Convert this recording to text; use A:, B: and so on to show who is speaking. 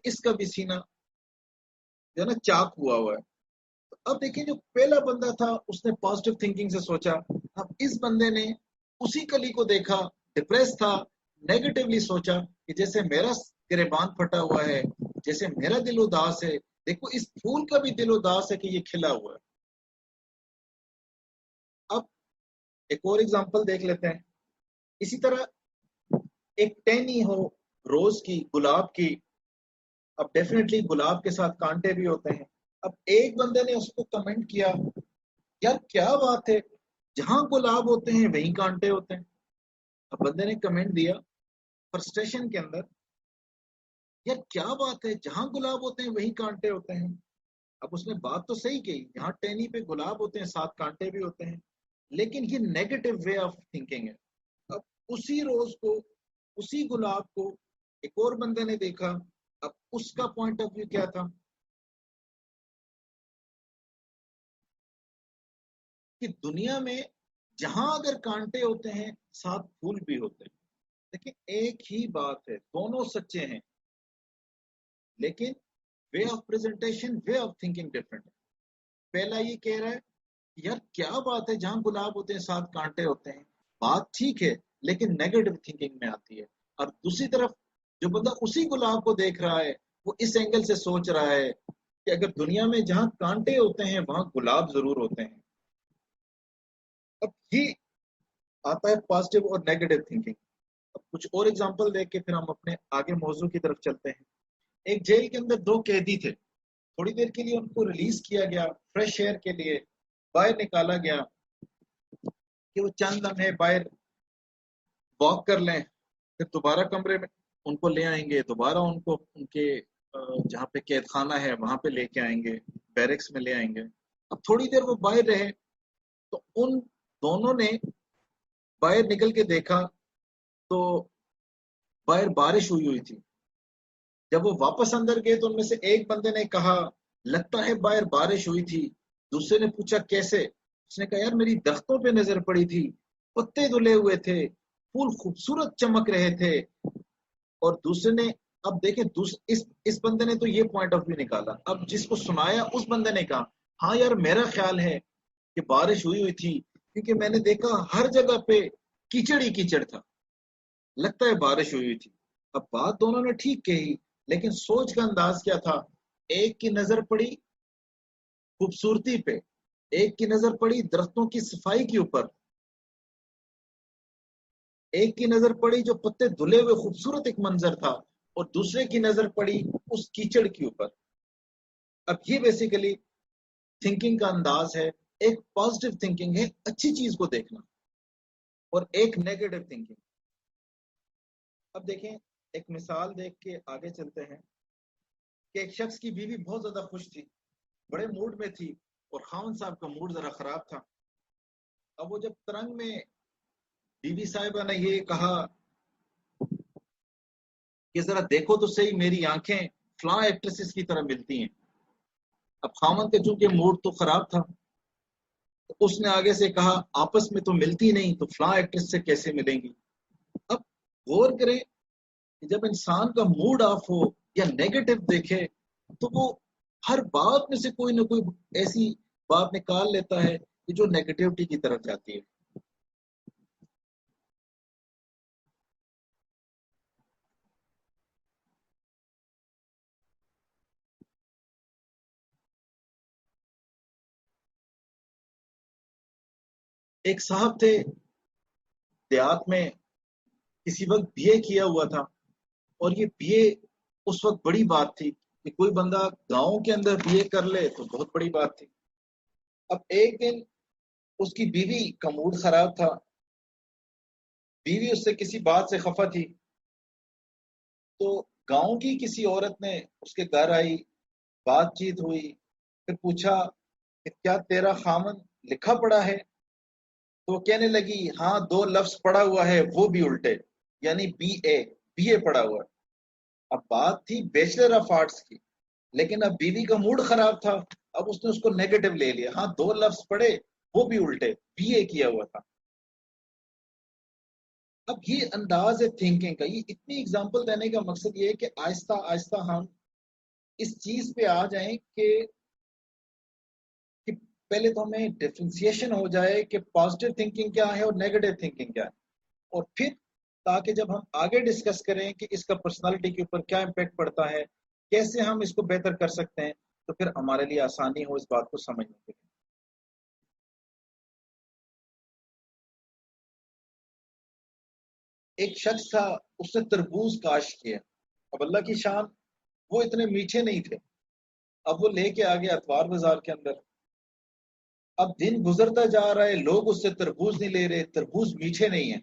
A: اس کا بھی سینہ جو ہے نا چاک ہوا ہوا ہے. اب دیکھیں جو پہلا بندہ تھا اس نے پازیٹیو تھنکنگ سے سوچا. اب اس بندے نے اسی کلی کو دیکھا، ڈپریس تھا، نیگیٹولی سوچا کہ جیسے میرا گریبان پھٹا ہوا ہے، جیسے میرا دل اداس ہے، دیکھو اس پھول کا بھی دل اداس ہے کہ یہ کھلا ہوا ہے. اب ایک اور ایگزامپل دیکھ لیتے ہیں. اسی طرح ایک ٹہنی ہو روز کی، گلاب کی. اب ڈیفینیٹلی گلاب کے ساتھ کانٹے بھی ہوتے ہیں. اب ایک بندے نے اس کو کمنٹ کیا، یار کیا بات ہے، جہاں گلاب ہوتے ہیں وہیں کانٹے ہوتے ہیں. اب بندے نے کمنٹ دیا فرسٹریشن کے اندر، یار کیا بات ہے، جہاں گلاب ہوتے ہیں وہیں کانٹے ہوتے ہیں. اب اس نے بات تو صحیح کہی، یہاں ٹہنی پہ گلاب ہوتے ہیں، ساتھ کانٹے بھی ہوتے ہیں، لیکن یہ نیگیٹو وے آف تھنکنگ ہے. اب اسی روز کو، اسی گلاب کو ایک اور بندے نے دیکھا. اب اس کا پوائنٹ آف ویو کیا تھا کہ دنیا میں جہاں اگر کانٹے ہوتے ہیں ساتھ پھول بھی ہوتے ہیں. لیکن ایک ہی بات ہے، دونوں سچے ہیں، لیکن way of presentation, way of thinking different ہے. پہلا یہ کہہ رہا ہے یار کیا بات ہے، جہاں گلاب ہوتے ہیں ساتھ کانٹے ہوتے ہیں، بات ٹھیک ہے لیکن نیگیٹو تھنکنگ میں آتی ہے. اور دوسری طرف جو بندہ اسی گلاب کو دیکھ رہا ہے وہ اس اینگل سے سوچ رہا ہے کہ اگر دنیا میں جہاں کانٹے ہوتے ہیں وہاں گلاب ضرور ہوتے ہیں. اب یہ آتا ہے پازیٹیو اور نیگیٹو تھنکنگ. اب کچھ اور ایگزامپل دیکھ کے پھر ہم اپنے آگے موضوع کی طرف چلتے ہیں. ایک جیل کے اندر 2 قیدی تھے. تھوڑی دیر کے لیے ان کو ریلیز کیا گیا، فریش ایئر کے لیے باہر نکالا گیا کہ وہ چند لمحے باہر واک کر لیں، پھر دوبارہ کمرے میں ان کو لے آئیں گے، دوبارہ ان کو ان کے جہاں پہ قید خانہ ہے وہاں پہ لے کے آئیں گے، بیرکس میں لے آئیں گے. اب تھوڑی دیر وہ باہر رہے تو ان دونوں نے باہر نکل کے دیکھا تو باہر بارش ہوئی تھی. جب وہ واپس اندر گئے تو ان میں سے ایک بندے نے کہا لگتا ہے باہر بارش ہوئی تھی. دوسرے نے پوچھا کیسے؟ اس نے کہا یار میری درختوں پہ نظر پڑی تھی، پتے دھلے ہوئے تھے، پھول خوبصورت چمک رہے تھے. اور دوسرے نے، اب دیکھیں اس بندے نے تو یہ پوائنٹ آف ویو نکالا. اب جس کو سنایا اس بندے نے کہا ہاں یار میرا خیال ہے کہ بارش ہوئی تھی کیونکہ میں نے دیکھا ہر جگہ پہ کیچڑ ہی کیچڑ تھا، لگتا ہے بارش ہوئی تھی. اب بات دونوں نے ٹھیک کہی لیکن سوچ کا انداز کیا تھا؟ ایک کی نظر پڑی خوبصورتی پہ، ایک کی نظر پڑی درختوں کی صفائی کے اوپر، ایک کی نظر پڑی جو پتے دھلے ہوئے خوبصورت ایک منظر تھا، اور دوسرے کی نظر پڑی اس کیچڑ کے اوپر. اب یہ بیسیکلی تھنکنگ کا انداز ہے. ایک پازیٹیو تھنکنگ ہے اچھی چیز کو دیکھنا، اور ایک نیگیٹو تھنکنگ. اب دیکھیں ایک مثال دیکھ کے آگے چلتے ہیں کہ ایک شخص کی بیوی بہت زیادہ خوش تھی، بڑے موڈ میں تھی، اور خاوند صاحب کا موڈ ذرا خراب تھا. اب وہ جب ترنگ میں بیوی صاحبہ نے یہ کہا کہ ذرا دیکھو تو صحیح میری آنکھیں فلاں ایکٹریسز کی طرح ملتی ہیں. اب خاوند کا چونکہ موڈ تو خراب تھا تو اس نے آگے سے کہا آپس میں تو ملتی نہیں تو فلاں ایکٹریس سے کیسے ملیں گی. اب غور کریں کہ جب انسان کا موڈ آف ہو یا نیگیٹو دیکھے تو وہ ہر بات میں سے کوئی نہ کوئی ایسی بات نکال لیتا ہے کہ جو نیگیٹیوٹی کی طرف جاتی ہے. ایک صاحب تھے دیہات میں، کسی وقت بی اے کیا ہوا تھا، اور یہ بی اے اس وقت بڑی بات تھی کہ کوئی بندہ گاؤں کے اندر بی اے کر لے تو بہت بڑی بات تھی. اب ایک دن اس کی بیوی کا موڈ خراب تھا، بیوی اس سے کسی بات سے خفا تھی، تو گاؤں کی کسی عورت نے اس کے گھر آئی، بات چیت ہوئی، پھر پوچھا کہ کیا تیرا خامن لکھا پڑا ہے؟ تو وہ کہنے لگی ہاں 2 لفظ پڑا ہوا ہے وہ بھی الٹے، یعنی بی اے پڑا ہوا ہے. اب بات تھی بیچلر آف آرٹس کی، لیکن اب بیوی کا موڈ خراب تھا، اب اس نے اس کو نیگیٹو لے لیا. ہاں 2 لفظ پڑھے وہ بھی الٹے، بی اے کیا ہوا تھا. اب یہ انداز ہے تھنکنگ کا. یہ اتنی اگزامپل دینے کا مقصد یہ ہے کہ آہستہ آہستہ ہم اس چیز پہ آ جائیں کہ پہلے تو ہمیں ڈفرینسیشن ہو جائے کہ پازیٹیو تھنکنگ کیا ہے اور نیگیٹو تھنکنگ کیا ہے، اور پھر تاکہ جب ہم آگے ڈسکس کریں کہ اس کا پرسنالٹی کے اوپر کیا امپیکٹ پڑتا ہے، کیسے ہم اس کو بہتر کر سکتے ہیں، تو پھر ہمارے لیے آسانی ہو اس بات کو سمجھنے کے لیے۔ ایک شخص تھا، اس نے تربوز کاشت کیا، اب اللہ کی شان وہ اتنے میٹھے نہیں تھے، اب وہ لے کے آ گیا اتوار بازار کے اندر، اب دن گزرتا جا رہا ہے، لوگ اس سے تربوز نہیں لے رہے، تربوز میٹھے نہیں ہیں،